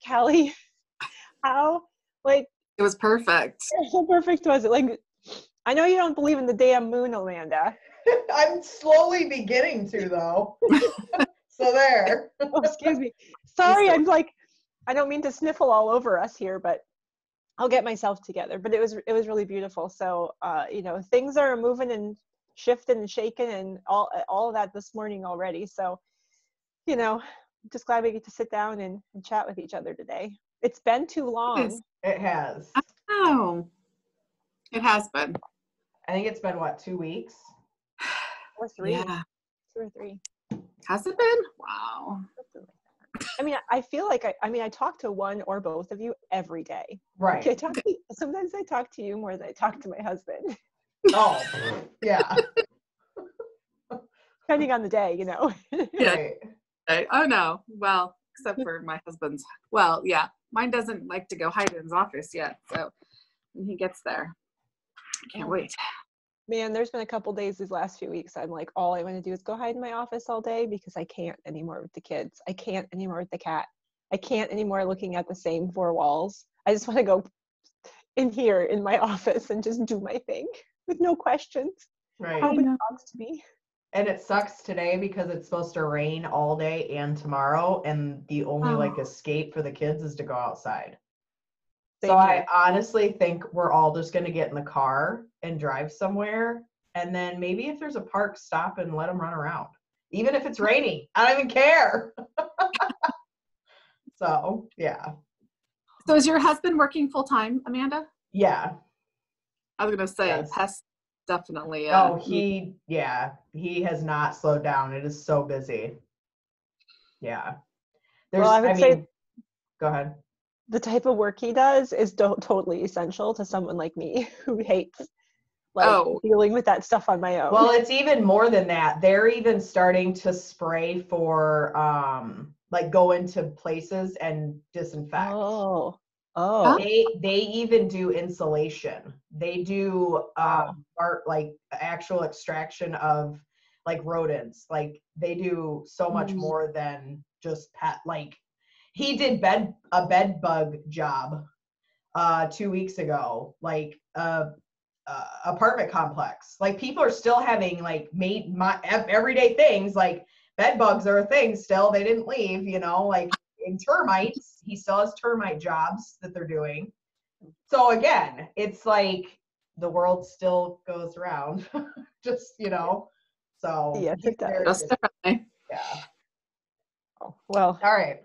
Callie? How, like, It was perfect. how perfect was it? Like, I know you don't believe in the damn moon, Amanda. I'm slowly beginning to, though. So there. Oh, excuse me. Sorry, I'm like, I don't mean to sniffle all over us here, but I'll get myself together. But it was really beautiful. So, you know, things are moving and shifting and shaking and all of that this morning already. So, you know, I'm just glad we get to sit down and chat with each other today. It's been too long. It has. Oh, it has been. I think it's been, what, 2 weeks? Or 3. Yeah. 2 or 3. Has it been? Wow. I mean, I feel like I talk to one or both of you every day. Right. Like sometimes I talk to you more than I talk to my husband. Oh, yeah. Depending on the day, you know. Yeah. Right. Oh, no. Well, except for my husband's. Well, yeah. Mine doesn't like to go hide in his office yet. So when he gets there, I can't wait. Man, there's been a couple days these last few weeks. I'm like, all I want to do is go hide in my office all day because I can't anymore with the kids. I can't anymore with the cat. I can't anymore looking at the same 4 walls. I just want to go in here in my office and just do my thing with no questions. Right. Nobody talks to me. And it sucks today because it's supposed to rain all day and tomorrow, and the only like escape for the kids is to go outside. So I honestly think we're all just going to get in the car and drive somewhere, and then maybe if there's a park, stop and let them run around. Even if it's raining, I don't even care. So, yeah. So is your husband working full time, Amanda? Yeah. I was going to say, Yes. Pest definitely. He has not slowed down. It is so busy. Yeah. Well, I would say go ahead. the type of work he does is totally essential to someone like me who hates dealing with that stuff on my own. Well, it's even more than that. They're even starting to spray for like go into places and disinfect. Oh. They even do insulation. They do like actual extraction of like rodents. Like they do so much more than just pet. Like he did a bed bug job 2 weeks ago. Like apartment complex. Like people are still having like everyday things. Like bed bugs are a thing still. They didn't leave, you know, like in termites, he still has termite jobs that they're doing. So again, it's like the world still goes around. Just, you know, so yes, it does. yeah. Oh, well. All right.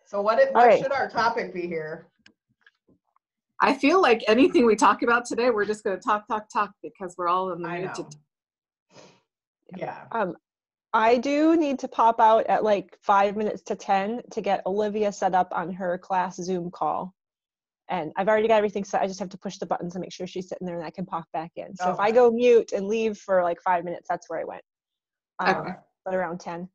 So what should our topic be here? I feel like anything we talk about today, we're just going to talk because we're all in the mood to. Yeah. I do need to pop out at like 5 minutes to 10 to get Olivia set up on her class Zoom call. And I've already got everything set. I just have to push the buttons to make sure she's sitting there and I can pop back in. So if I go mute and leave for like 5 minutes, that's where I went. But around 10.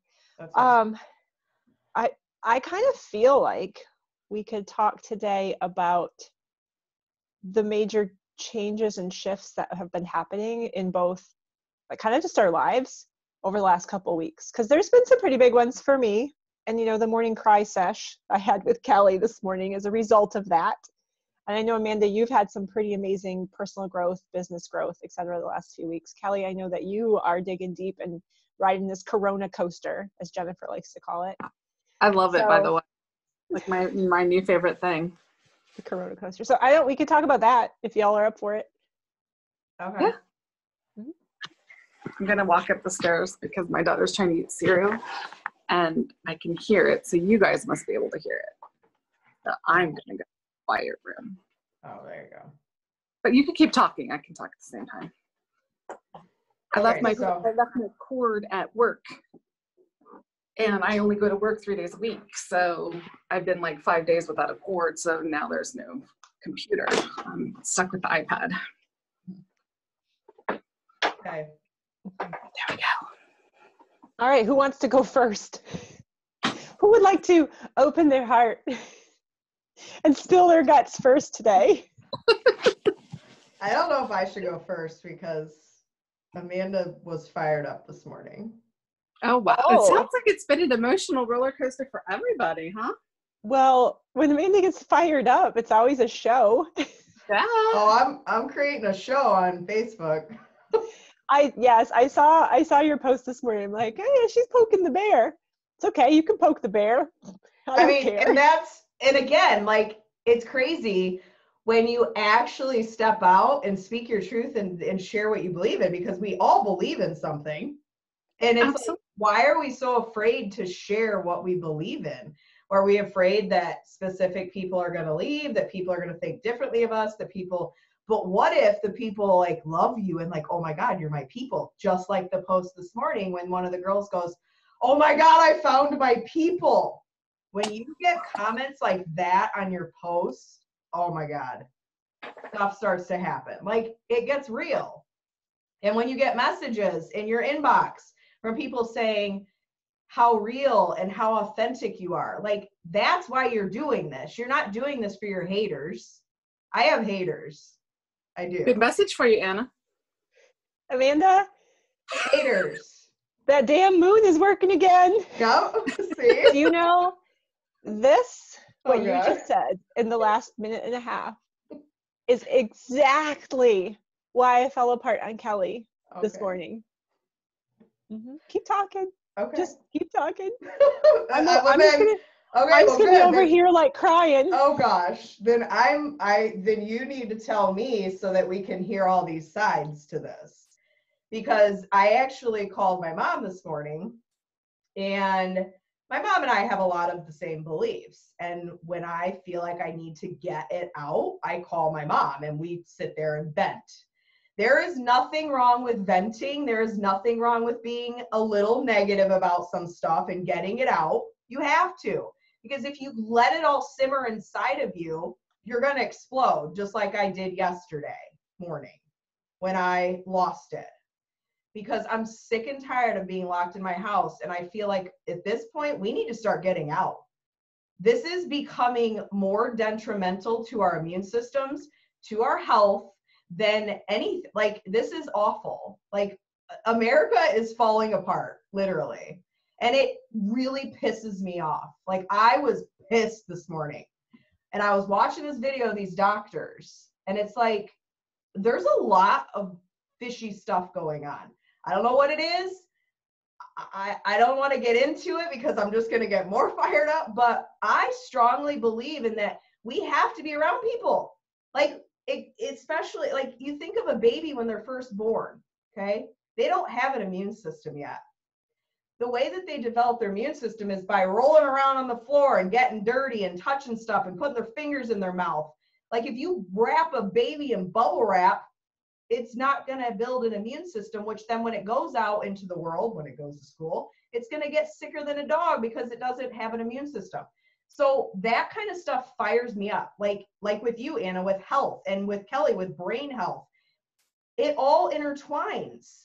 I kind of feel like we could talk today about the major changes and shifts that have been happening in both like kind of just our lives over the last couple of weeks, because there's been some pretty big ones for me. And you know, the morning cry sesh I had with Callie this morning as a result of that. And I know, Amanda, you've had some pretty amazing personal growth, business growth, et cetera, the last few weeks. Callie, I know that you are digging deep and riding this CoronaCoaster, as Jennifer likes to call it. I love it, by the way. Like my new favorite thing. The CoronaCoaster. So we could talk about that if y'all are up for it. Okay. Yeah. Mm-hmm. I'm going to walk up the stairs because my daughter's trying to eat cereal and I can hear it. So you guys must be able to hear it. So I'm going to go to the quiet room. Oh, there you go. But you can keep talking. I can talk at the same time. I left my cord at work. And I only go to work 3 days a week. So I've been like 5 days without a cord. So now there's no computer. I'm stuck with the iPad. Okay. There we go. All right. Who wants to go first? Who would like to open their heart and spill their guts first today? I don't know if I should go first because Amanda was fired up this morning. Oh, wow. It sounds like it's been an emotional roller coaster for everybody, huh? Well, when Amanda gets fired up, it's always a show. Yeah. Oh, I'm creating a show on Facebook. I saw your post this morning. I'm like, hey, she's poking the bear. It's okay, you can poke the bear. I don't care. And again, like, it's crazy when you actually step out and speak your truth and share what you believe in, because we all believe in something. And it's like, why are we so afraid to share what we believe in? Are we afraid that specific people are going to leave, that people are going to think differently of us, but what if the people like love you and like, oh my God, you're my people? Just like the post this morning when one of the girls goes, oh my God, I found my people. When you get comments like that on your post, oh my God, stuff starts to happen. Like, it gets real. And when you get messages in your inbox from people saying how real and how authentic you are, like, that's why you're doing this. You're not doing this for your haters. I have haters. I do. Good message for you, Anna. Amanda? Haters. That damn moon is working again. Yep. See? Do you know what you just said in the last minute and a half is exactly why I fell apart on Kelly this morning. Keep talking. Okay. Just keep talking. I'm just gonna be over here like crying. Oh gosh. Then you need to tell me so that we can hear all these sides to this. Because I actually called my mom this morning, and my mom and I have a lot of the same beliefs. And when I feel like I need to get it out, I call my mom and we sit there and vent. There is nothing wrong with venting. There is nothing wrong with being a little negative about some stuff and getting it out. You have to, because if you let it all simmer inside of you, you're going to explode, just like I did yesterday morning when I lost it. Because I'm sick and tired of being locked in my house. And I feel like at this point, we need to start getting out. This is becoming more detrimental to our immune systems, to our health, than anything. Like, this is awful. Like, America is falling apart, literally. And it really pisses me off. Like, I was pissed this morning. And I was watching this video of these doctors. And it's like, there's a lot of fishy stuff going on. I don't know what it is. I don't want to get into it because I'm just going to get more fired up. But I strongly believe in that we have to be around people. Like, especially, like, you think of a baby when they're first born, okay? They don't have an immune system yet. The way that they develop their immune system is by rolling around on the floor and getting dirty and touching stuff and putting their fingers in their mouth. Like, if you wrap a baby in bubble wrap, it's not going to build an immune system, which then when it goes out into the world, when it goes to school, it's going to get sicker than a dog because it doesn't have an immune system. So that kind of stuff fires me up. Like with you, Anna, with health, and with Kelly, with brain health. It all intertwines.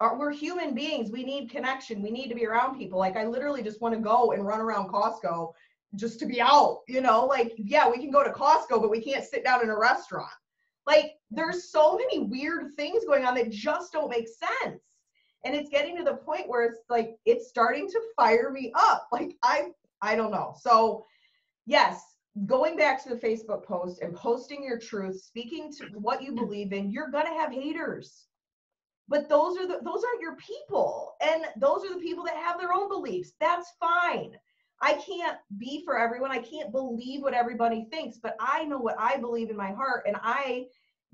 We're human beings. We need connection. We need to be around people. Like, I literally just want to go and run around Costco just to be out, you know, like, yeah, we can go to Costco, but we can't sit down in a restaurant. Like, there's so many weird things going on that just don't make sense. And it's getting to the point where it's like, it's starting to fire me up. Like, I don't know. So yes, going back to the Facebook post and posting your truth, speaking to what you believe in, you're going to have haters. But those aren't your people. And those are the people that have their own beliefs. That's fine. I can't be for everyone. I can't believe what everybody thinks, but I know what I believe in my heart, and I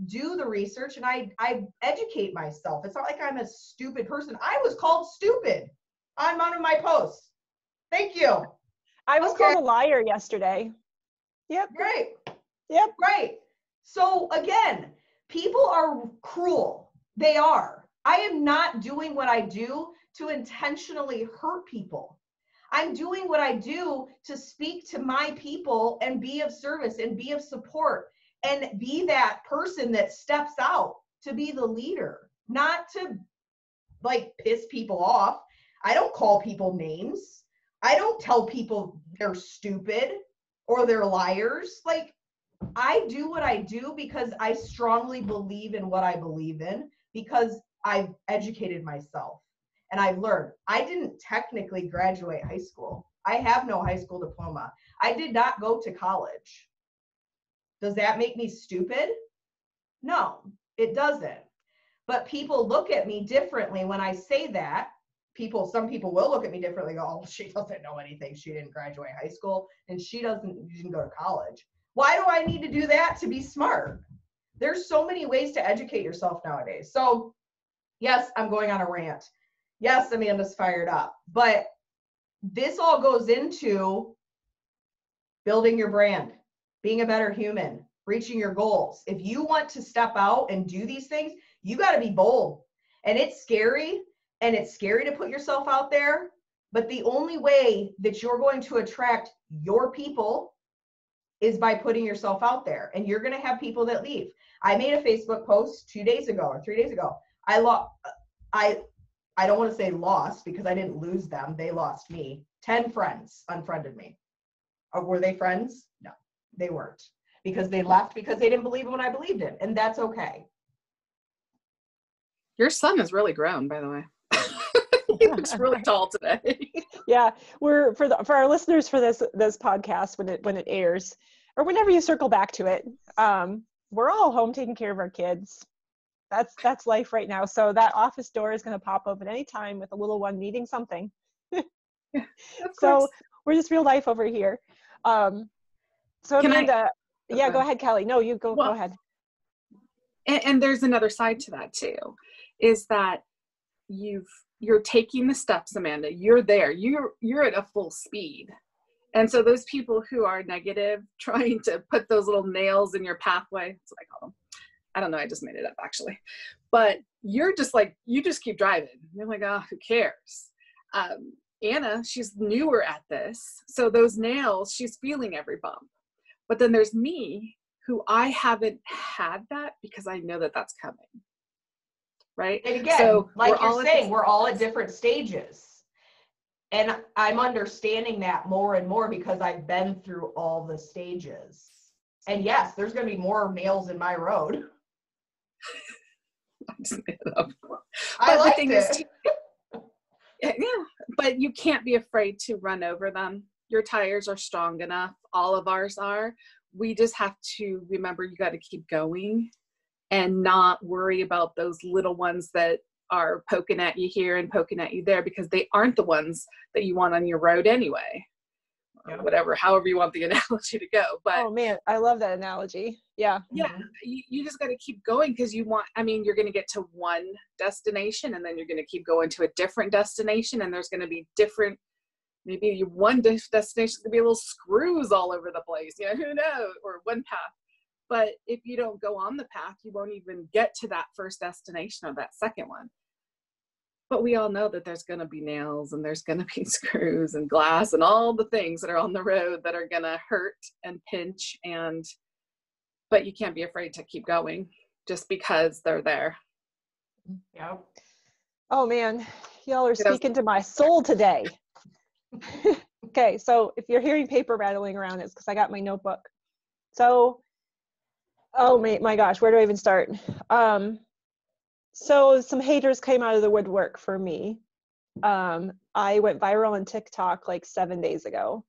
do the research and I educate myself. It's not like I'm a stupid person. I was called stupid on one of my posts. Thank you. I was called a liar yesterday. Yep. Great. Yep. Great. So again, people are cruel. They are. I am not doing what I do to intentionally hurt people. I'm doing what I do to speak to my people and be of service and be of support and be that person that steps out to be the leader, not to like piss people off. I don't call people names. I don't tell people they're stupid or they're liars. Like, I do what I do because I strongly believe in what I believe in, because I've educated myself. And I've learned. I didn't technically graduate high school. I have no high school diploma. I did not go to college. Does that make me stupid? No, it doesn't. But people look at me differently when I say that. Some people will look at me differently, go, oh, she doesn't know anything. She didn't graduate high school and she didn't go to college. Why do I need to do that to be smart? There's so many ways to educate yourself nowadays. So yes, I'm going on a rant. Yes, Amanda's fired up. But this all goes into building your brand, being a better human, reaching your goals. If you want to step out and do these things, you got to be bold. And it's scary. And it's scary to put yourself out there. But the only way that you're going to attract your people is by putting yourself out there. And you're going to have people that leave. I made a Facebook post 2 days ago or 3 days ago. I don't want to say lost because I didn't lose them. They lost me. 10 friends unfriended me. Were they friends? No, they weren't. Because they left because they didn't believe in what I believed in. And that's okay. Your son has really grown, by the way. He looks really tall today. Yeah, we're for our listeners for this podcast when it airs or whenever you circle back to it. We're all home taking care of our kids. That's life right now. So that office door is going to pop open anytime with a little one needing something. Yeah, so we're just real life over here. So Amanda, go ahead, Kelly. No, you go ahead. And there's another side to that too, is that you're taking the steps, Amanda. You're there. You're at a full speed. And so those people who are negative, trying to put those little nails in your pathway, that's what I call them. I don't know. I just made it up actually. But you're just like, you just keep driving. You're like, oh, who cares? Anna, she's newer at this. So those nails, she's feeling every bump. But then there's me, who I haven't had that because I know that that's coming. Right? And again, so like you're saying, we're all at different stages. And I'm understanding that more and more because I've been through all the stages. And yes, there's going to be more nails in my road. I just made it up. I liked it. Yeah, but you can't be afraid to run over them. Your tires are strong enough. All of ours are. We just have to remember you got to keep going and not worry about those little ones that are poking at you here and poking at you there, because they aren't the ones that you want on your road anyway. Or whatever, however you want the analogy to go. But oh man, I love that analogy. Yeah. Yeah. You just got to keep going because you're going to get to one destination and then you're going to keep going to a different destination, and there's going to be different, maybe one destination could be a little screws all over the place. You know, who knows? Or one path. But if you don't go on the path, you won't even get to that first destination or that second one. But we all know that there's going to be nails and there's going to be screws and glass and all the things that are on the road that are going to hurt and pinch. But you can't be afraid to keep going just because they're there. Yeah. Oh man, y'all are speaking to my soul today. Okay, so if you're hearing paper rattling around, it's because I got my notebook. So, oh my gosh, where do I even start? So some haters came out of the woodwork for me. I went viral on TikTok like 7 days ago.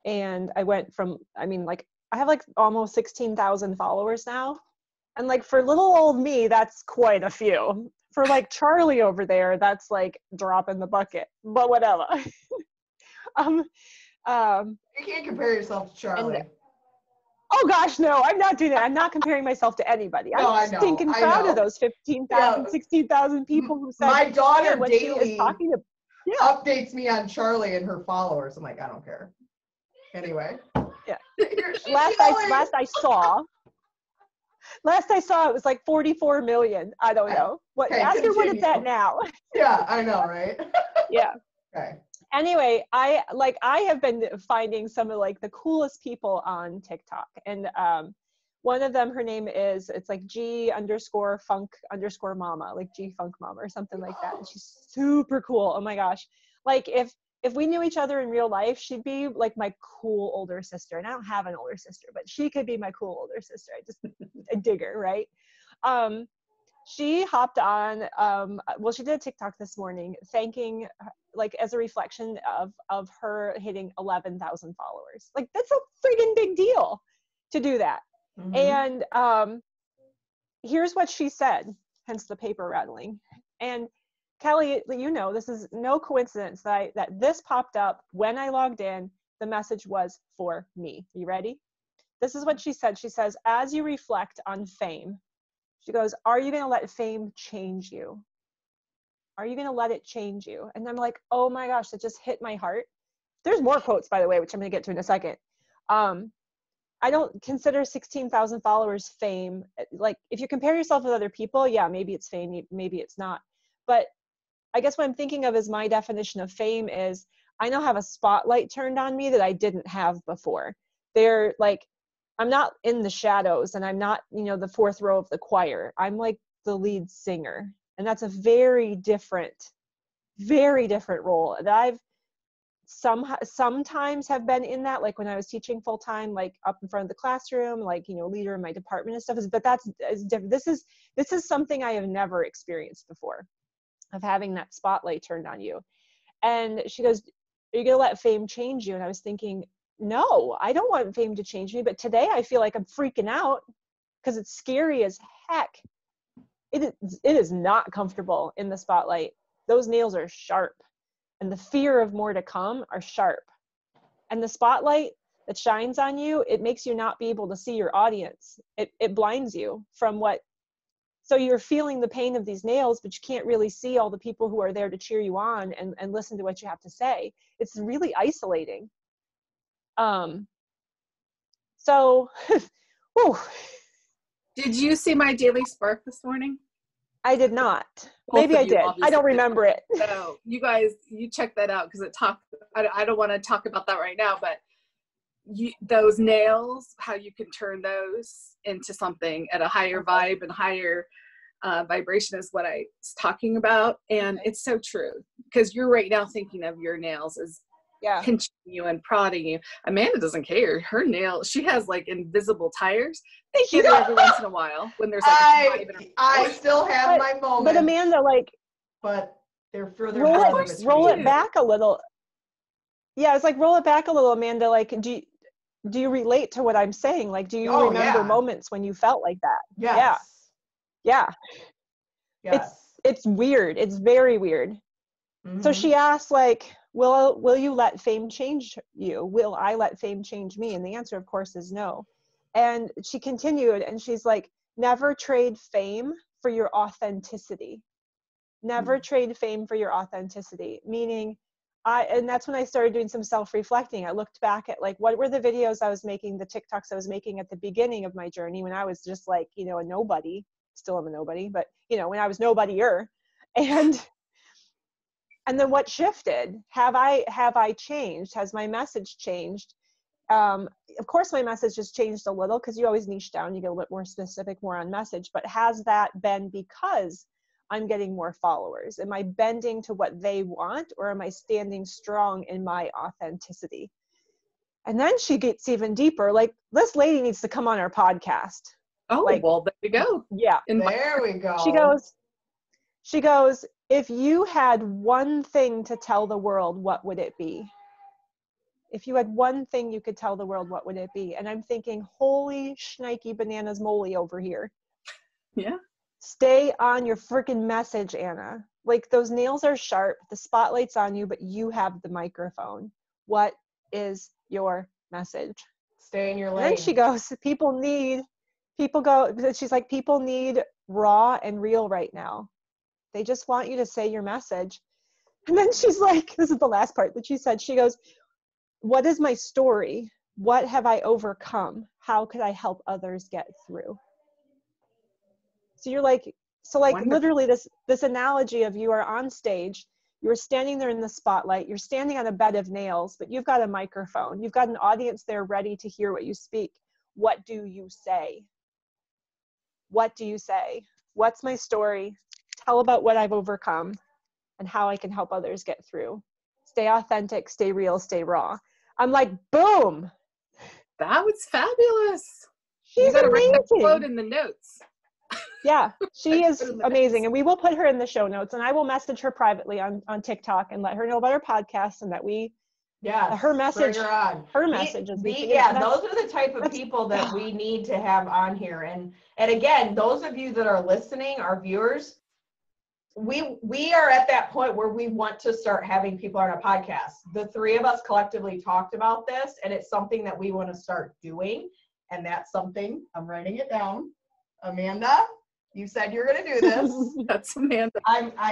And I went from, I have like almost 16,000 followers now. And like for little old me, that's quite a few. For like Charlie over there, that's like drop in the bucket, but whatever. You can't compare yourself to Charlie. Oh gosh, no, I'm not doing that. I'm not comparing myself to anybody. I'm stinking proud of those 15,000, 16,000 people who said, my daughter what daily she is talking to, updates me on Charlie and her followers. I'm like, I don't care. Anyway. Yeah. Last I saw it was like 44 million. I don't know. Ask her what it's at now. Yeah, I know, right? Yeah. Okay. Anyway, I have been finding some of like the coolest people on TikTok, and one of them, her name is, it's like G_funk_mama, like G Funk Mama or something like that. And she's super cool. Oh my gosh. Like if we knew each other in real life, she'd be like my cool older sister. And I don't have an older sister, but she could be my cool older sister. I dig her, right? she hopped on, well, she did a TikTok this morning thanking, like, as a reflection of her hitting 11,000 followers. Like, that's a friggin' big deal to do that. Mm-hmm. And here's what she said, hence the paper rattling. And Kelly, you know, this is no coincidence that this popped up when I logged in. The message was for me. You ready? This is what she said. She says, as you reflect on fame, she goes, are you going to let fame change you? Are you going to let it change you? And I'm like, oh my gosh, that just hit my heart. There's more quotes, by the way, which I'm going to get to in a second. I don't consider 16,000 followers fame. Like, if you compare yourself with other people, yeah, maybe it's fame, maybe it's not. But I guess what I'm thinking of as my definition of fame is I now have a spotlight turned on me that I didn't have before. They're like, I'm not in the shadows and I'm not, you know, the fourth row of the choir. I'm like the lead singer. And that's a very different role that I've sometimes have been in, that, like when I was teaching full time, like up in front of the classroom, like, you know, leader in my department and stuff. But that's different. This is something I have never experienced before, of having that spotlight turned on you. And she goes, are you going to let fame change you? And I was thinking, no, I don't want fame to change me. But today I feel like I'm freaking out because it's scary as heck. It is not comfortable in the spotlight. Those nails are sharp, and the fear of more to come are sharp. And the spotlight that shines on you, it makes you not be able to see your audience. It blinds you from what. So you're feeling the pain of these nails, but you can't really see all the people who are there to cheer you on and listen to what you have to say. It's really isolating. So, whew. Did you see my Daily Spark this morning? I did not. Both Maybe of I you did. I obviously don't did. remember it. So you guys, you check that out, because I don't want to talk about that right now, but those nails, how you can turn those into something at a higher vibe and higher vibration is what I was talking about. And it's so true, because you're right now thinking of your nails as pinching you and prodding you. Amanda doesn't care. Her nails, she has like invisible tires. They hit her every once in a while when there's like I still have my moments. But Amanda, like, but they're further roll it back a little. Yeah, it's like, roll it back a little, Amanda. Like, do you relate to what I'm saying? Like, do you remember moments when you felt like that? Yes. Yeah. Yes. It's weird. It's very weird. Mm-hmm. So she asked, like, will you let fame change you? Will I let fame change me? And the answer, of course, is no. And she continued, and she's like, never trade fame for your authenticity. Never trade fame for your authenticity. Meaning, and that's when I started doing some self-reflecting. I looked back at, like, what were the videos I was making, the TikToks I was making at the beginning of my journey, when I was just like, you know, a nobody. Still am a nobody, but, you know, when I was nobody-er. And then what shifted? Have I changed? Has my message changed? Of course, my message has changed a little, because you always niche down, you get a little bit more specific, more on message. But has that been because I'm getting more followers? Am I bending to what they want, or am I standing strong in my authenticity? And then she gets even deeper. Like, this lady needs to come on our podcast. Oh, like, well, there we go. Yeah. There we go. She goes, if you had one thing to tell the world, what would it be? If you had one thing you could tell the world, what would it be? And I'm thinking, holy shnikey bananas moly over here. Yeah. Stay on your freaking message, Anna. Like, those nails are sharp. The spotlight's on you, but you have the microphone. What is your message? Stay in your lane. And then she goes, she's like, people need raw and real right now. They just want you to say your message. And then she's like, this is the last part that she said. She goes, what is my story? What have I overcome? How could I help others get through? So you're like, wonderful. Literally this analogy of, you are on stage, you're standing there in the spotlight, you're standing on a bed of nails, but you've got a microphone. You've got an audience there ready to hear what you speak. What do you say? What do you say? What's my story? Tell about what I've overcome and how I can help others get through. Stay authentic, stay real, stay raw. I'm like, boom. That was fabulous. She's you gotta amazing. write that quote in the notes. Yeah, she is amazing. And we will put her in the show notes, and I will message her privately on TikTok and let her know about our podcast and that her message, bring her on. her message is those are the type of people that we need to have on here. And again, those of you that are listening, our viewers, we are at that point where we want to start having people on our podcast. The three of us collectively talked about this, and it's something that we want to start doing. And that's something, I'm writing it down. Amanda, you said you're going to do this. That's Amanda.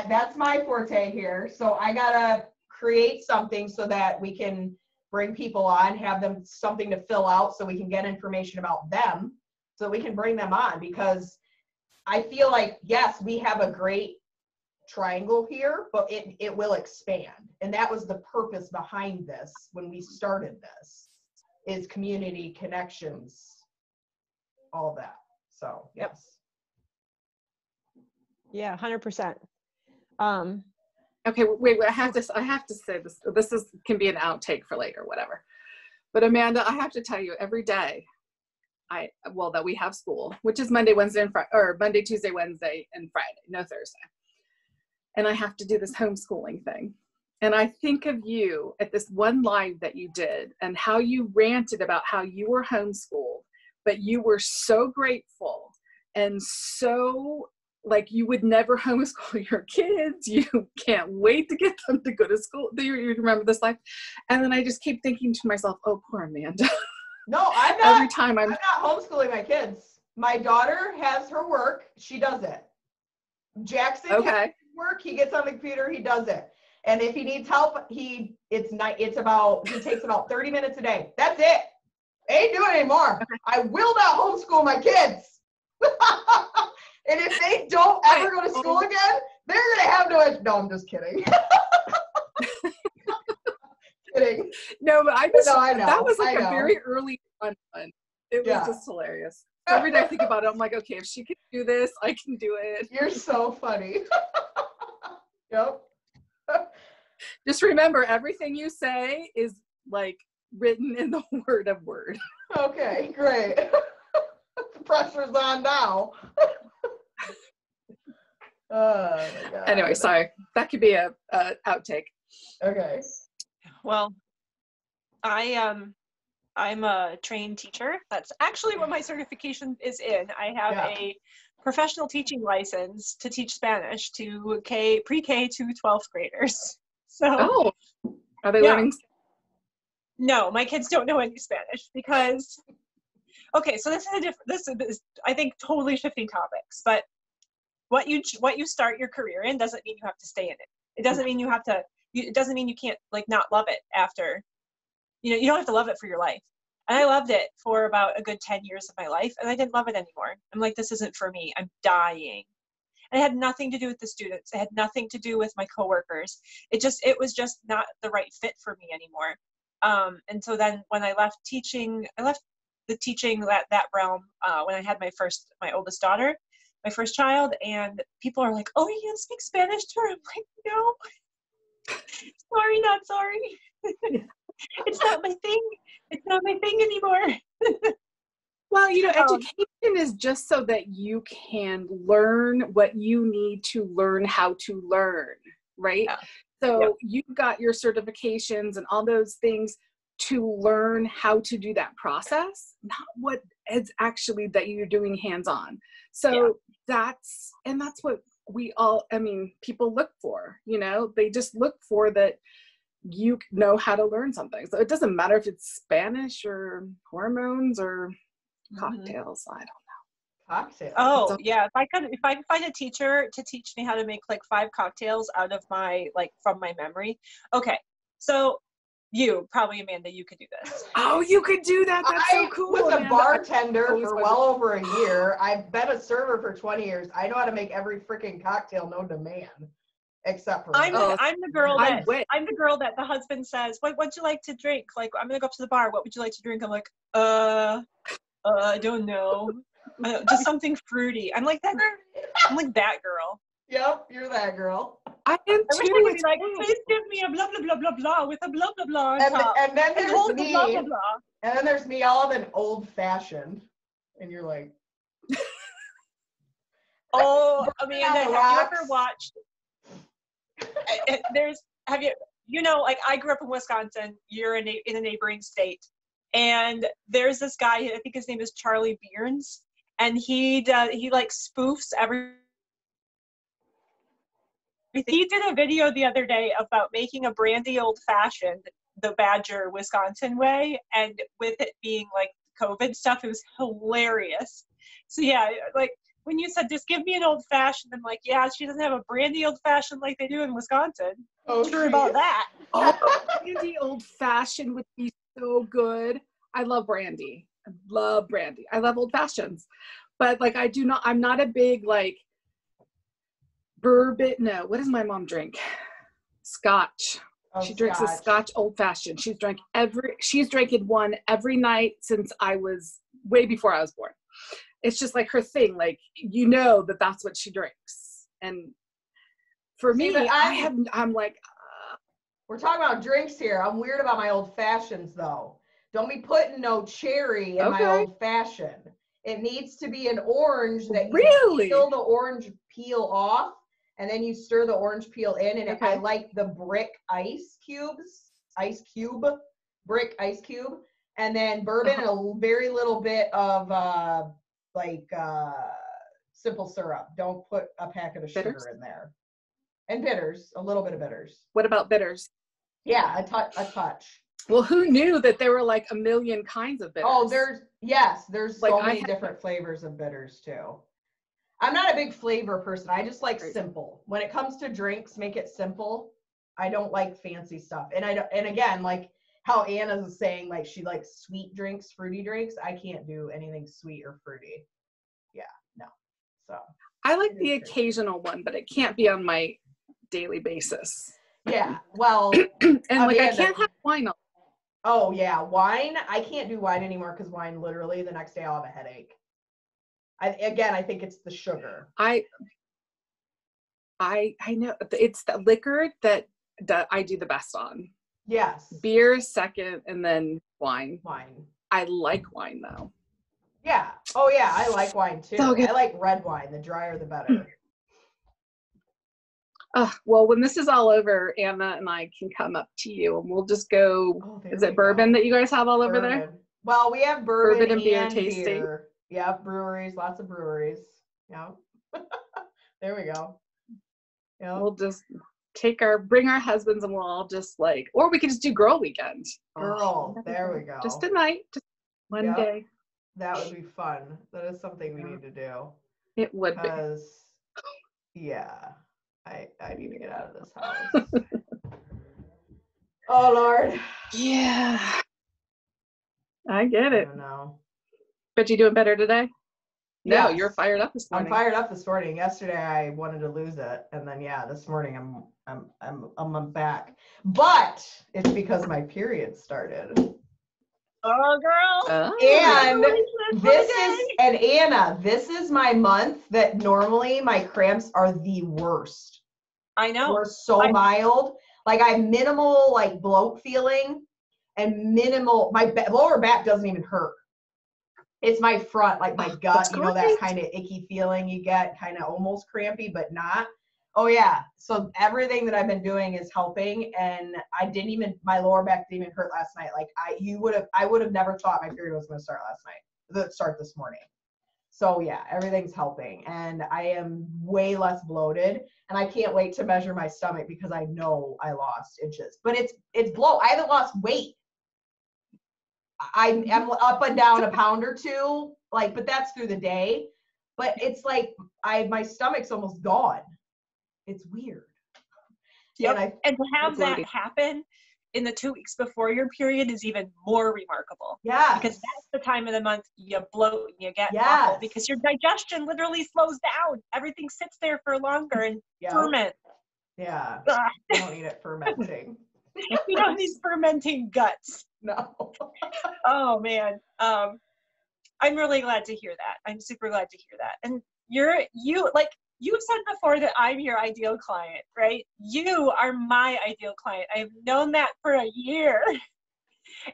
That's my forte here. So I got to create something so that we can bring people on, have them something to fill out so we can get information about them so we can bring them on, because I feel like, yes, we have a great triangle here, but it will expand. And that was the purpose behind this when we started this, is community connections, all of that. So, yes. Yeah, 100%. Okay, wait, I have to say this. This can be an outtake for later, whatever. But Amanda, I have to tell you, every day that we have school, which is Monday, Wednesday, and Friday, or Monday, Tuesday, Wednesday, and Friday, no Thursday. And I have to do this homeschooling thing. And I think of you at this one live that you did and how you ranted about how you were homeschooled, but you were so grateful and so like you would never homeschool your kids. You can't wait to get them to go to school. Do you remember this life? And then I just keep thinking to myself, oh, poor Amanda. No, I'm not. Every time I'm not homeschooling my kids. My daughter has her work. She does it. Jackson has his work. He gets on the computer. He does it. And if he needs help, he takes about 30 minutes a day. That's it. Ain't doing it anymore. I will not homeschool my kids. And if they don't ever go to school again, they're going to have no, I'm just kidding. Kidding. No, but I know. That was like a very early one. It was just hilarious. Every day I think about it, I'm like, okay, if she can do this, I can do it. You're so funny. Yep. Just remember, everything you say is like written in the word of word. Okay, great. The pressure's on now. Oh my God. Anyway, sorry. That could be a outtake. Okay. Well, I'm a trained teacher. That's actually what my certification is in. I have a professional teaching license to teach Spanish to pre-K to 12th graders. So, are they learning? No, my kids don't know any Spanish because. Okay, so this is I think totally shifting topics, but what you start your career in doesn't mean you have to stay in it. It doesn't mean you have to. It doesn't mean you can't like not love it after. You don't have to love it for your life. And I loved it for about a good 10 years of my life, and I didn't love it anymore. I'm like, this isn't for me. I'm dying. And it had nothing to do with the students. It had nothing to do with my coworkers. It was just not the right fit for me anymore. And so then when I left teaching, that realm when I had my oldest daughter, my first child, and people are like, oh, you can't speak Spanish to her? I'm like, no. Sorry, not sorry. It's not my thing. It's not my thing anymore. Well, education is just so that you can learn what you need to learn how to learn, right? Yeah. So you've got your certifications and all those things to learn how to do that process, not what is actually that you're doing hands-on. So that's what people look for, they just look for that you know how to learn something. So it doesn't matter if it's Spanish or hormones or cocktails. I don't know. Cocktails. Oh yeah. If I could find a teacher to teach me how to make like 5 cocktails out of from my memory. Okay. So you probably, Amanda, you could do this. Oh, you could do that. That's so cool. I was a bartender for well over a year. I've been a server for 20 years. I know how to make every freaking cocktail known to man. Except for I'm the girl that the husband says, what'd you like to drink? Like, I'm gonna go up to the bar. What would you like to drink? I'm like, I don't know. Just something fruity. I'm like that. I'm like that girl. Yep, you're that girl. I am too. I wish I could be like, please give me a blah blah blah blah blah with a blah blah blah on top. And then there's me. Blah, blah, blah. And then there's me, all of an old fashioned, and you're like. Oh, Burning Amanda, on the have you rocks. ever watched? Like I grew up in Wisconsin. You're in a neighboring state, and there's this guy. I think his name is Charlie Bierns, and he like spoofs everything. He did a video the other day about making a brandy old fashioned, the Badger, Wisconsin way, and with it being like COVID stuff, it was hilarious. So yeah, like when you said just give me an old fashioned, I'm like, yeah, she doesn't have a brandy old fashioned like they do in Wisconsin. Oh, Sure about that. Oh, brandy old fashioned would be so good. I love brandy. I love brandy. I love old fashions, but like I'm not a big like bourbon. No, what does my mom drink? Scotch. Oh, She drinks a Scotch old fashioned. She's drinking one every night since way before I was born. It's just like her thing. Like, that's what she drinks. And for me, I'm like, we're talking about drinks here. I'm weird about my old fashions though. Don't be putting no cherry in my old fashioned. It needs to be an orange that you peel the orange peel off, and then you stir the orange peel in. And I like the brick ice cube, and then bourbon and a very little bit of simple syrup. Don't put a packet of sugar in there. And bitters, a little bit of bitters. What about bitters? Yeah, a touch. Well, who knew that there were like a million kinds of bitters? Oh, there's like so many different flavors of bitters too. I'm not a big flavor person. I just like simple. When it comes to drinks, make it simple. I don't like fancy stuff. And again, like how Anna's saying, like she likes sweet drinks, fruity drinks. I can't do anything sweet or fruity. Yeah, no. So I like the occasional one, but it can't be on my daily basis. Yeah, well, and like I can't have wine. Oh yeah, wine. I can't do wine anymore because wine, literally, the next day I'll have a headache. I think it's the sugar. I know it's the liquor that I do the best on. Yes. Beer second, and then wine. Wine. I like wine though. Yeah. Oh yeah, I like wine too. So I like red wine. The drier, the better. Well, when this is all over, Anna and I can come up to you and we'll just go. Is it bourbon that you guys have all over there? Well, we have bourbon and beer tasting. Beer. Yeah, breweries, lots of breweries. Yeah. There we go. Yeah. We'll just bring our husbands and we'll all just or we could just do girl weekend. There we go. Just a night, just one day. That would be fun. That is something we need to do. It would be. Yeah. I need to get out of this house. Oh Lord. Yeah. I get it. I don't know. But you doing better today? No, Yes. You're fired up this morning. I'm fired up this morning. Yesterday I wanted to lose it, and then this morning I'm back. But it's because my period started. Oh girl. And Anna, this is my month that normally my cramps are the worst. I know. They're so mild. Like I have minimal bloat feeling and minimal, my lower back doesn't even hurt. It's my front, like my gut, that kind of icky feeling you get, kind of almost crampy, but not. Oh yeah. So everything that I've been doing is helping, and my lower back didn't even hurt last night. Like I would have never thought my period was going to start this morning. So yeah, everything's helping, and I am way less bloated, and I can't wait to measure my stomach because I know I lost inches, but it's bloat. I haven't lost weight. I'm up and down a pound or two, but that's through the day. But it's my stomach's almost gone. It's weird. Yep. And to have that happen in the 2 weeks before your period is even more remarkable. Yeah. Because that's the time of the month you bloat and you get awful because your digestion literally slows down. Everything sits there for longer and ferment. Yeah. You don't need it fermenting. You don't need fermenting guts. No. Oh man. I'm really glad to hear that. I'm super glad to hear that. And you've said before that I'm your ideal client, right? You are my ideal client. I've known that for a year.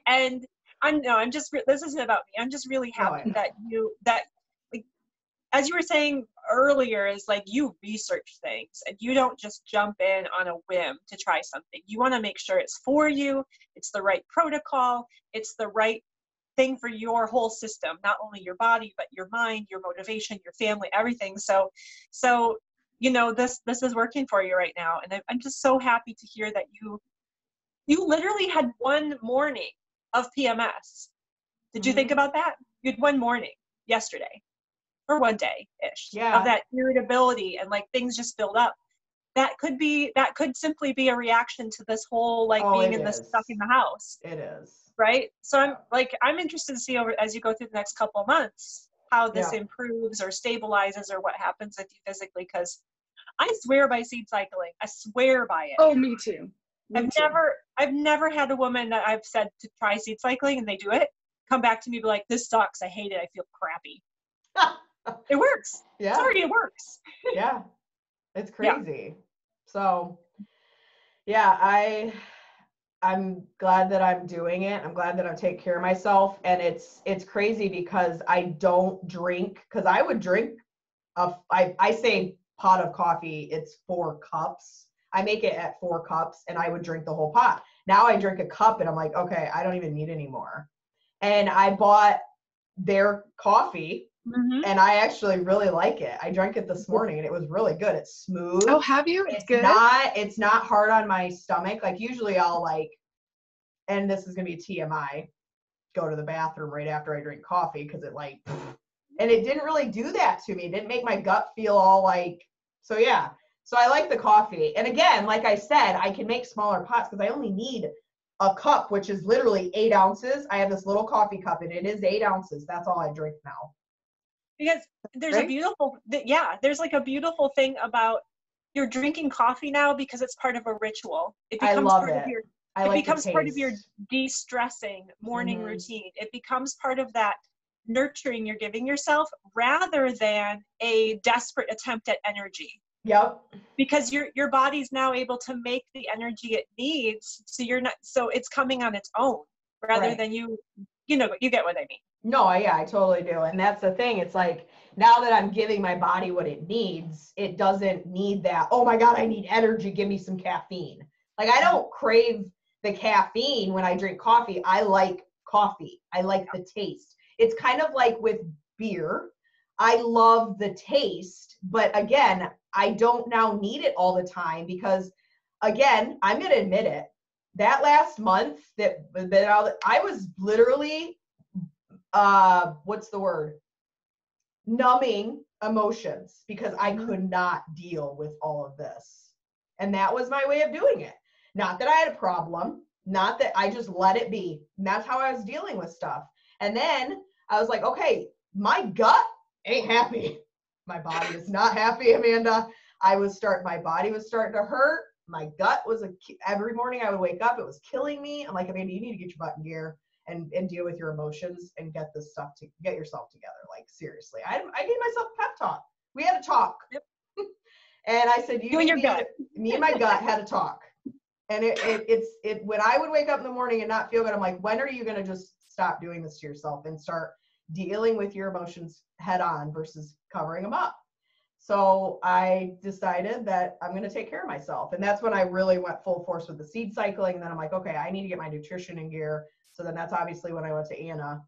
And this isn't about me. I'm just really happy that as you were saying earlier, is like you research things and you don't just jump in on a whim to try something. You want to make sure it's for you, it's the right protocol, it's the right thing for your whole system, not only your body, but your mind, your motivation, your family, everything. So, you know, this is working for you right now. And I'm just so happy to hear that you literally had one morning of PMS. Did you think about that? You had one morning yesterday, or one day-ish, of that irritability, and like things just build up. That could simply be a reaction to this whole like being in this stuck in the house. It is. Right? So I'm interested to see as you go through the next couple of months how this improves or stabilizes or what happens with you physically, because I swear by seed cycling. I swear by it. Oh, me too. I've never had a woman that I've said to try seed cycling and they do it come back to me be like, this sucks, I hate it, I feel crappy. It works. Yeah. Sorry, it works. Yeah. It's crazy. So yeah, I'm glad that I'm doing it. I'm glad that I'm taking care of myself. And it's crazy because I don't drink, because I would drink I say pot of coffee, it's 4 cups. I make it at 4 cups and I would drink the whole pot. Now I drink a cup and I'm like, okay, I don't even need any more. And I bought their coffee and I actually really like it. I drank it this morning and it was really good. It's smooth. Oh, have you? It's good. It's not hard on my stomach. Like usually I'll like, and this is going to be TMI, go to the bathroom right after I drink coffee because it like, and it didn't really do that to me. It didn't make my gut feel all like, so yeah. So I like the coffee. And again, like I said, I can make smaller pots because I only need a cup, which is literally 8 ounces. I have this little coffee cup and it is 8 ounces. That's all I drink now. Because there's there's like a beautiful thing about you're drinking coffee now because it's part of a ritual. It becomes part of your part of your de-stressing morning routine. It becomes part of that nurturing you're giving yourself rather than a desperate attempt at energy. Yep. Because your body's now able to make the energy it needs, so it's coming on its own rather than you get what I mean. No, yeah, I totally do. And that's the thing. It's like now that I'm giving my body what it needs, it doesn't need that, oh my God, I need energy, give me some caffeine. Like I don't crave the caffeine when I drink coffee. I like coffee. I like the taste. It's kind of like with beer. I love the taste, but again, I don't now need it all the time because again, I'm going to admit it. That last month I was literally what's the word? Numbing emotions because I could not deal with all of this. And that was my way of doing it. Not that I had a problem, not that I just let it be. And that's how I was dealing with stuff. And then I was like, okay, my gut ain't happy. My body is not happy, Amanda. My body was starting to hurt. My gut was every morning I would wake up, it was killing me. I'm like, Amanda, you need to get your butt in gear and deal with your emotions and get this stuff to get yourself together. Like seriously, I gave myself a pep talk. We had a talk. Yep. And I said, you and your gut. Me and my gut had a talk. And it when I would wake up in the morning and not feel good, I'm like, when are you going to just stop doing this to yourself and start dealing with your emotions head on versus covering them up? So I decided that I'm going to take care of myself. And that's when I really went full force with the seed cycling. And then I'm like, okay, I need to get my nutrition in gear. So then that's obviously when I went to Anna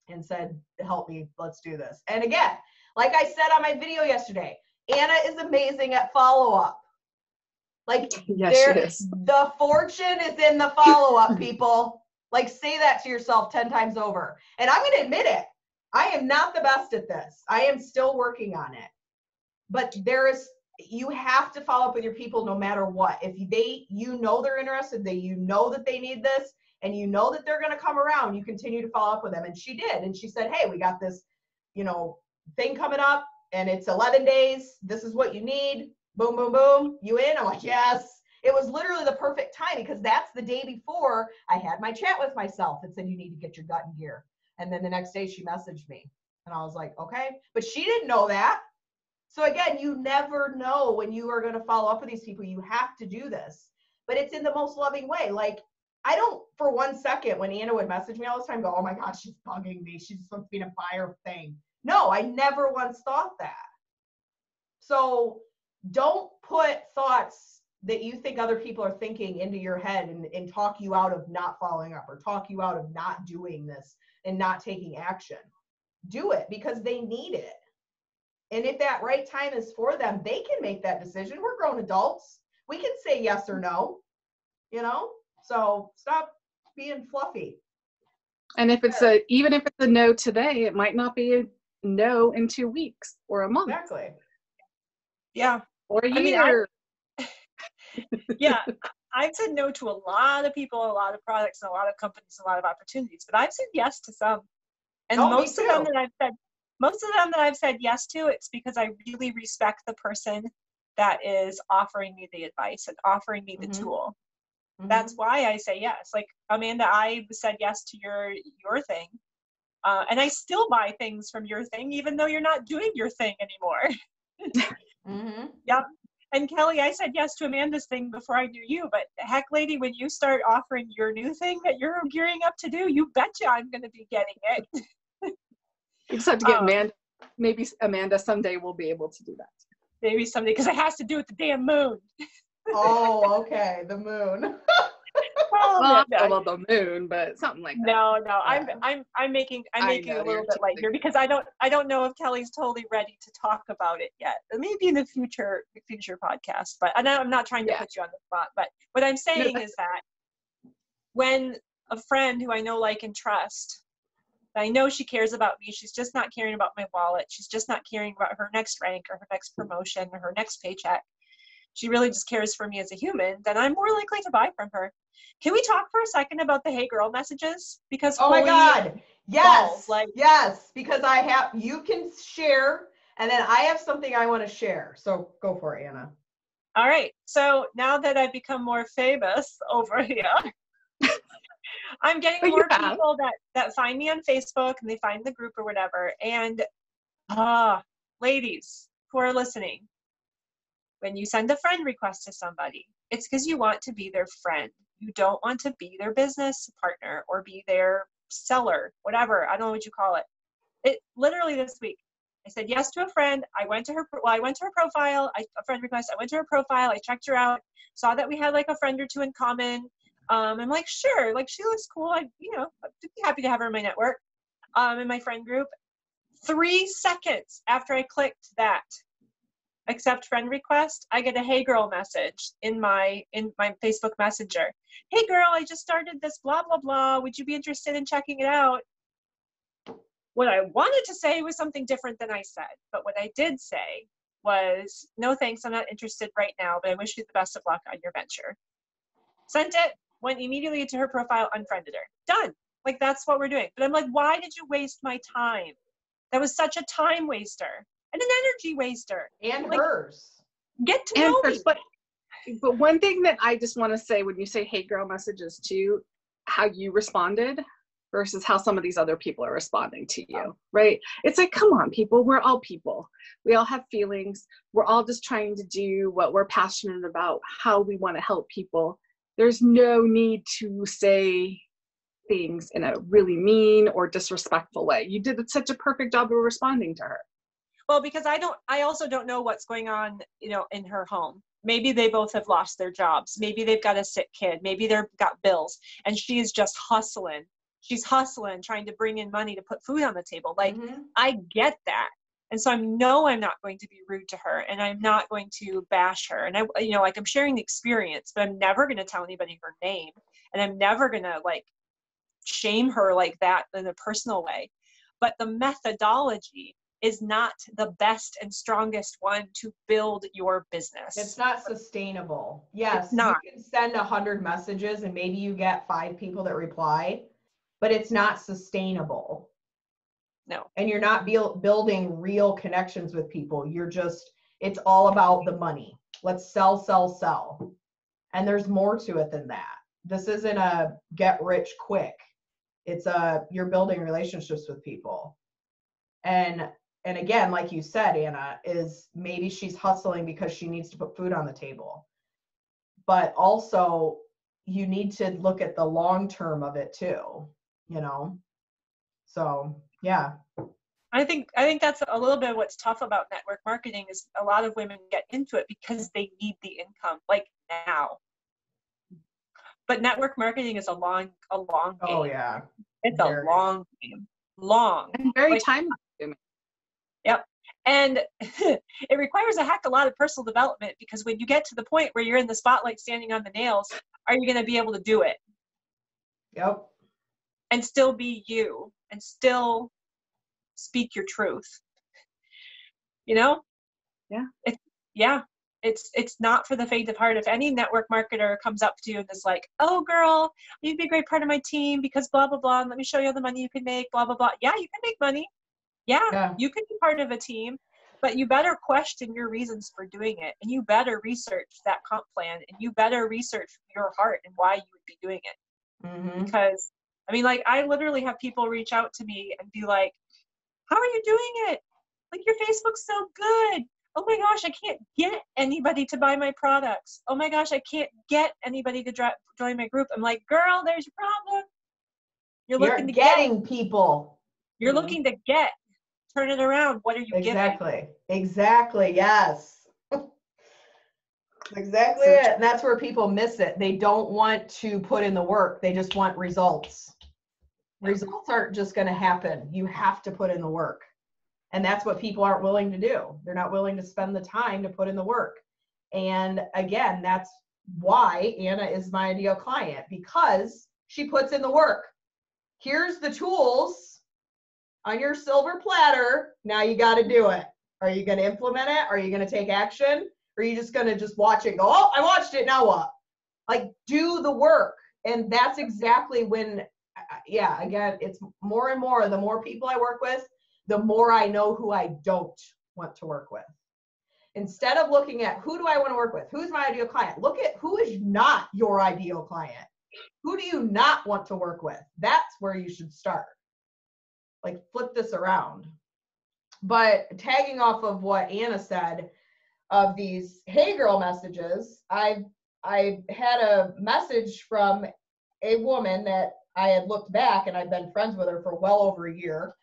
and said, help me, let's do this. And again, like I said on my video yesterday, Anna is amazing at follow-up. Like yes, she is. The fortune is in the follow-up, people. Like say that to yourself 10 times over. And I'm going to admit it. I am not the best at this. I am still working on it. But you have to follow up with your people no matter what. If they're interested, that they need this, and that they're going to come around, you continue to follow up with them. And she did. And she said, hey, we got this, thing coming up and it's 11 days. This is what you need. Boom, boom, boom. You in? I'm like, yes. It was literally the perfect time because that's the day before I had my chat with myself and said, you need to get your gut in gear. And then the next day she messaged me and I was like, okay, but she didn't know that. So again, you never know when you are going to follow up with these people. You have to do this, but it's in the most loving way. Like I don't for 1 second when Anna would message me all this time go, oh my gosh, she's bugging me. She's supposed to be in a fire thing. No, I never once thought that. So don't put thoughts that you think other people are thinking into your head and talk you out of not following up or talk you out of not doing this and not taking action. Do it because they need it. And if that right time is for them, they can make that decision. We're grown adults. We can say yes or no, you know? So stop being fluffy. And if it's even if it's a no today, it might not be a no in 2 weeks or a month. Exactly. Yeah. Or a year. Yeah. I've said no to a lot of people, a lot of products, and a lot of companies, a lot of opportunities, but I've said yes to some. And most of them that I've said yes to, it's because I really respect the person that is offering me the advice and offering me the tool. That's why I say yes. Like, Amanda, I said yes to your thing. And I still buy things from your thing, even though you're not doing your thing anymore. Yep. And Kelly, I said yes to Amanda's thing before I knew you. But heck, lady, when you start offering your new thing that you're gearing up to do, you betcha I'm going to be getting it. You just have to get Amanda. Maybe Amanda someday will be able to do that. Maybe someday, because it has to do with the damn moon. Oh, okay, the moon. Well, the moon, but something like that. No, I'm making a little bit light here because I don't know if Kelly's totally ready to talk about it yet. Maybe in the future podcast. But I'm not trying to put you on the spot. But what I'm saying is that when a friend who I know, like, and trust, I know she cares about me. She's just not caring about my wallet. She's just not caring about her next rank or her next promotion or her next paycheck. She really just cares for me as a human. Then I'm more likely to buy from her. Can we talk for a second about the "Hey Girl" messages? Because oh my God, yes, balls, yes. Because you can share, and then I have something I want to share. So go for it, Anna. All right. So now that I've become more famous over here. I'm getting more people that find me on Facebook and they find the group or whatever. And ladies who are listening, when you send a friend request to somebody, it's because you want to be their friend. You don't want to be their business partner or be their seller, whatever. I don't know what you call it. It literally this week, I said yes to a friend. I went to her profile. A friend request. I went to her profile. I checked her out. Saw that we had like a friend or two in common. I'm like, sure, like she looks cool. I'd be happy to have her in my network, in my friend group. 3 seconds after I clicked that accept friend request, I get a "Hey Girl" message in my Facebook Messenger. "Hey girl, I just started this blah blah blah. Would you be interested in checking it out?" What I wanted to say was something different than I said, but what I did say was, "No thanks, I'm not interested right now, but I wish you the best of luck on your venture." Sent it, went immediately to her profile, unfriended her. Done. Like, that's what we're doing. But I'm like, why did you waste my time? That was such a time waster and an energy waster. And like, hers. Get to know me. But one thing that I just want to say when you say "Hey Girl" messages too, how you responded versus how some of these other people are responding to you, right? It's like, come on, people, we're all people. We all have feelings. We're all just trying to do what we're passionate about, how we want to help people. There's no need to say things in a really mean or disrespectful way. You did such a perfect job of responding to her. Well, because I also don't know what's going on, in her home. Maybe they both have lost their jobs. Maybe they've got a sick kid. Maybe they've got bills and she is just hustling. She's hustling, trying to bring in money to put food on the table. Like, I get that. And so I'm not going to be rude to her and I'm not going to bash her. And I'm sharing the experience, but I'm never going to tell anybody her name. And I'm never going to shame her like that in a personal way. But the methodology is not the best and strongest one to build your business. It's not sustainable. Yes, it's not. You can send 100 messages and maybe you get 5 people that reply, but it's not sustainable. No. And you're not building real connections with people. It's all about the money. Let's sell. And there's more to it than that. This isn't a get rich quick. It's you're building relationships with people. And again, like you said, Anna, is maybe she's hustling because she needs to put food on the table. But also you need to look at the long term of it too, So, yeah. I think that's a little bit of what's tough about network marketing is a lot of women get into it because they need the income like now. But network marketing is a long game. Oh yeah. It's a long game. Long. And very time consuming. Yep. And it requires a heck of a lot of personal development, because when you get to the point where you're in the spotlight standing on the nails, are you going to be able to do it? Yep. And still be you and still speak your truth. You know? Yeah. It's not for the faint of heart. If any network marketer comes up to you and is like, oh girl, you'd be a great part of my team because blah, blah, blah, and let me show you all the money you can make, blah, blah, blah. Yeah, you can make money. Yeah, you can be part of a team, but you better question your reasons for doing it, and you better research that comp plan, and you better research your heart and why you would be doing it. Mm-hmm. Because, I mean, like, I literally have people reach out to me and be like, how are you doing it? Like, your Facebook's so good. Oh my gosh, I can't get anybody to buy my products. Oh my gosh, I can't get anybody to join my group. I'm like, girl, there's your problem. You're looking to getting people. You're looking to get. Turn it around. What are you giving? Exactly. Yes. Exactly it. And that's where people miss it. They don't want to put in the work. They just want results. Results aren't just going to happen. You have to put in the work. And that's what people aren't willing to do. They're not willing to spend the time to put in the work. And again, that's why Anna is my ideal client, because she puts in the work. Here's the tools on your silver platter. Now you got to do it. Are you going to implement it? Are you going to take action? Or are you just going to just watch it and go, oh, I watched it, now what? Like, do the work. And that's exactly when, again, it's more and more, the more people I work with, the more I know who I don't want to work with. Instead of looking at who do I want to work with? Who's my ideal client? Look at who is not your ideal client. Who do you not want to work with? That's where you should start. Like, flip this around. But tagging off of what Anna said of these hey girl messages, I had a message from a woman that I had looked back, and I've been friends with her for well over a year.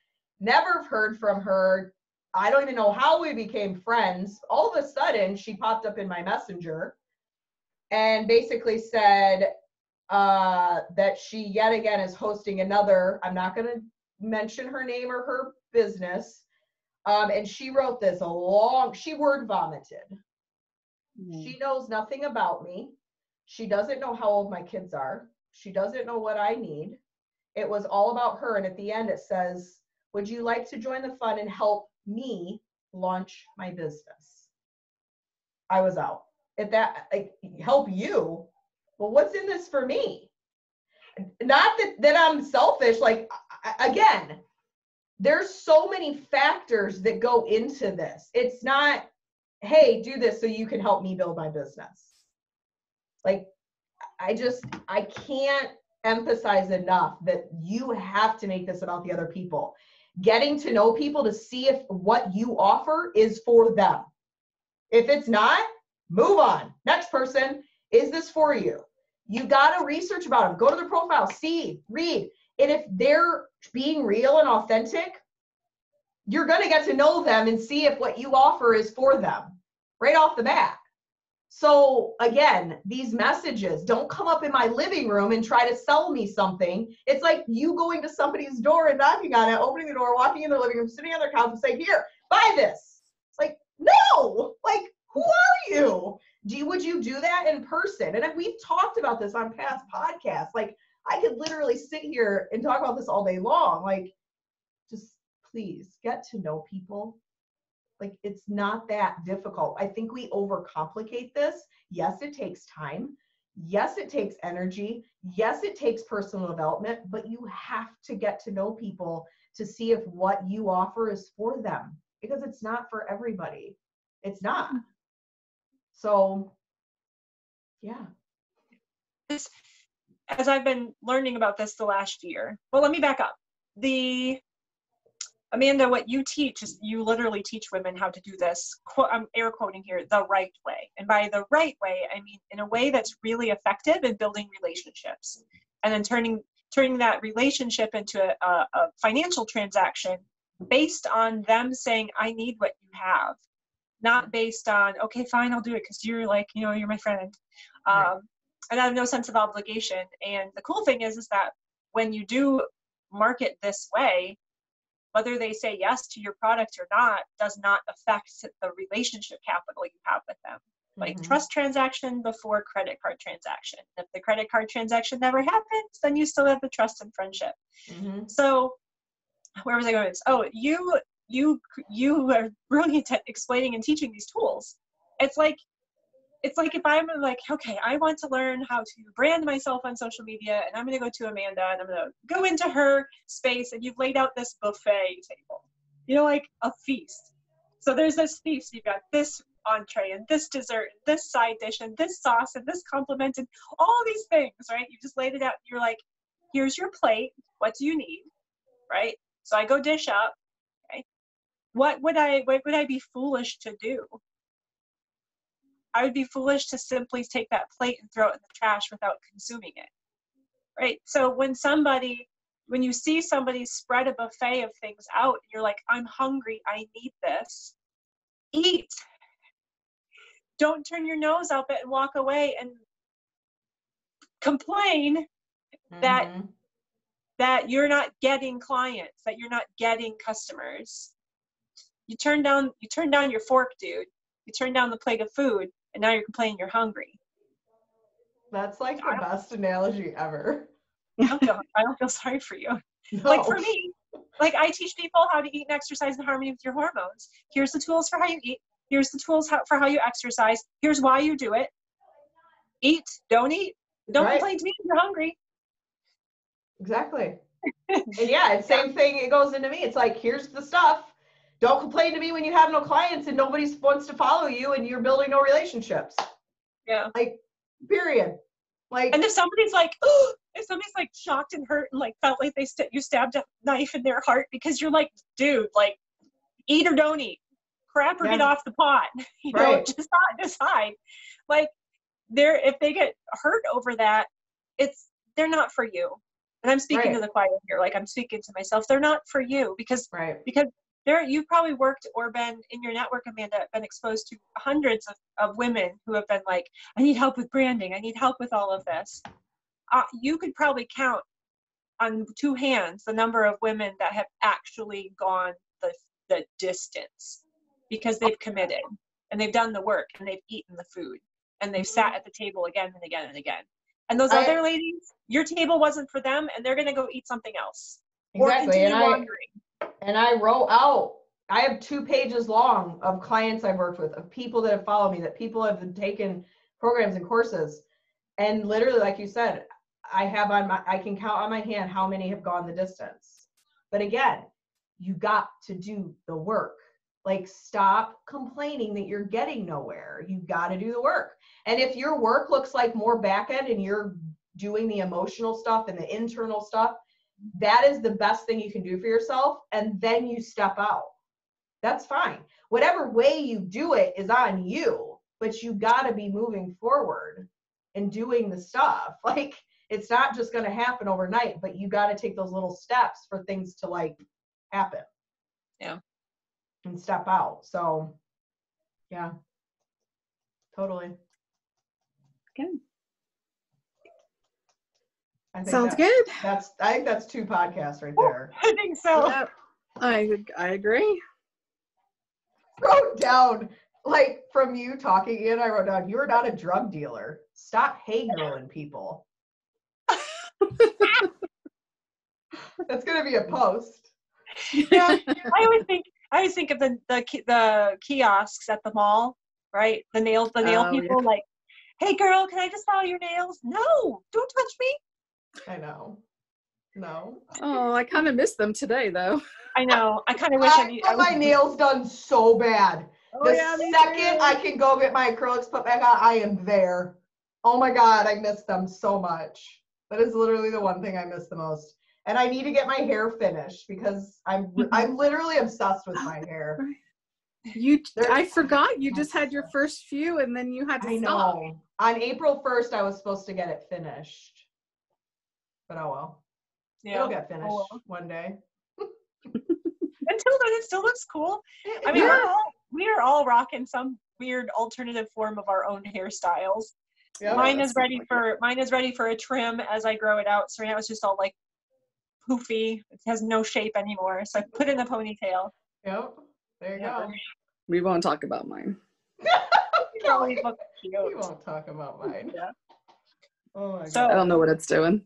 Never heard from her. I don't even know how we became friends. All of a sudden, she popped up in my messenger and basically said that she yet again is hosting another, I'm not going to mention her name or her business, and she wrote this she word vomited. She knows nothing about me. She doesn't know how old my kids are. She doesn't know what I need. It was all about her, and at the end it says, would you like to join the fun and help me launch my business? I was out at that. Like, help you? Well, what's in this for me? Not that I'm selfish. Like, again, there's so many factors that go into this. It's not, hey, do this so you can help me build my business. Like, I can't emphasize enough that you have to make this about the other people. Getting to know people to see if what you offer is for them. If it's not, move on. Next person, is this for you? You got to research about them. Go to their profile, see, read. And if they're being real and authentic, you're going to get to know them and see if what you offer is for them right off the bat. So again, these messages don't come up in my living room and try to sell me something. It's like you going to somebody's door and knocking on it, opening the door, walking in their living room, sitting on their couch and saying, here, buy this. Like, no, like, who are you? Would you do that in person? And we've talked about this on past podcasts. Like, I could literally sit here and talk about this all day long. Like, just please get to know people. Like, it's not that difficult. I think we overcomplicate this. Yes, it takes time. Yes, it takes energy. Yes, it takes personal development, but you have to get to know people to see if what you offer is for them, because it's not for everybody. It's not. So, yeah. As I've been learning about this the last year, well, let me back up. Amanda, what you teach is you literally teach women how to do this, I'm air quoting here, the right way. And by the right way, I mean in a way that's really effective in building relationships. And then turning that relationship into a financial transaction based on them saying, I need what you have, not based on, okay, fine, I'll do it because you're like, you know, you're my friend. Right. And I have no sense of obligation. And the cool thing is that when you do market this way, whether they say yes to your product or not does not affect the relationship capital you have with them. Like trust transaction before credit card transaction. If the credit card transaction never happens, then you still have the trust and friendship. So where was I going? Oh, you are brilliant at explaining and teaching these tools. It's like if I'm like, okay, I want to learn how to brand myself on social media, and I'm going to go to Amanda and I'm going to go into her space, and you've laid out this buffet table, you know, like a feast. So there's this feast. You've got this entree and this dessert, and this side dish and this sauce and this compliment and all these things, right? You just laid it out. You're like, here's your plate. What do you need, right? So I go dish up. Okay, what would I be foolish to do? I would be foolish to simply take that plate and throw it in the trash without consuming it, right? So when you see somebody spread a buffet of things out, and you're like, I'm hungry, I need this, eat. Don't turn your nose up it and walk away and complain that you're not getting clients, that you're not getting customers. You turn down your fork, dude. You turn down the plate of food, and now you're complaining you're hungry. That's like the best analogy ever. I don't feel sorry for you. No. Like for me, like I teach people how to eat and exercise in harmony with your hormones. Here's the tools for how you eat. Here's the tools for how you exercise. Here's why you do it. Eat, don't eat. Don't complain to me if you're hungry. Exactly. And yeah, it's same thing. It goes into me. It's like, here's the stuff. Don't complain to me when you have no clients and nobody wants to follow you and you're building no relationships. Yeah. Like, period. Like, and if somebody's like, oh, if somebody's like shocked and hurt and like felt like you stabbed a knife in their heart because you're like, dude, like, eat or don't eat, crap or get off the pot. You know, just not decide. Like, if they get hurt over that, they're not for you. And I'm speaking to the choir here, like I'm speaking to myself. They're not for you because you've probably worked or been in your network, Amanda, been exposed to hundreds of women who have been like, I need help with branding. I need help with all of this. You could probably count on two hands the number of women that have actually gone the distance because they've committed and they've done the work and they've eaten the food and they've sat at the table again and again and again. And those other ladies, your table wasn't for them, and they're going to go eat something else. Exactly. Or continue wandering. And I wrote out, I have 2 pages long of clients I've worked with, of people that have followed me, that people have taken programs and courses. And literally, like you said, I can count on my hand how many have gone the distance. But again, you got to do the work. Like, stop complaining that you're getting nowhere. You got to do the work. And if your work looks like more back end and you're doing the emotional stuff and the internal stuff, that is the best thing you can do for yourself. And then you step out. That's fine. Whatever way you do it is on you, but you got to be moving forward and doing the stuff. Like, it's not just going to happen overnight, but you got to take those little steps for things to like happen. Yeah. And step out. So yeah, totally. Good. Sounds good. I think that's 2 podcasts right there. I think so. Yep. I agree. Wrote down, like, from you talking, Ian, I wrote down, you're not a drug dealer. Stop hey-girling people. That's gonna be a post. Yeah, I always think of the kiosks at the mall, right? The nail people, like, hey girl, can I just follow your nails? No, don't touch me. I know. No. Oh, I kind of miss them today, though. I know. I kind of wish I want my nails done so bad. The second I can go get my acrylics put back on, I am there. Oh my God, I miss them so much. That is literally the one thing I miss the most. And I need to get my hair finished because I'm literally obsessed with my hair. I forgot you just had your first few and then you had to stop. I know. On April 1st, I was supposed to get it finished. But oh well. Yeah. It'll get finished one day. until then, it still looks cool. I mean, we are all rocking some weird alternative form of our own hairstyles. Yep. Mine is ready for a trim as I grow it out. So right now it's just all like poofy. It has no shape anymore. So I put in a ponytail. Yep. There you go. We won't talk about mine. Always look We cute. won't talk about mine. Yeah. Oh my So- I don't know what it's doing.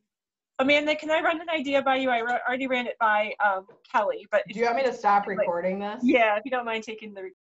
Amanda, can I run an idea by you? I already ran it by Kelly, but Do you want me to stop recording this? yeah, if you don't mind taking the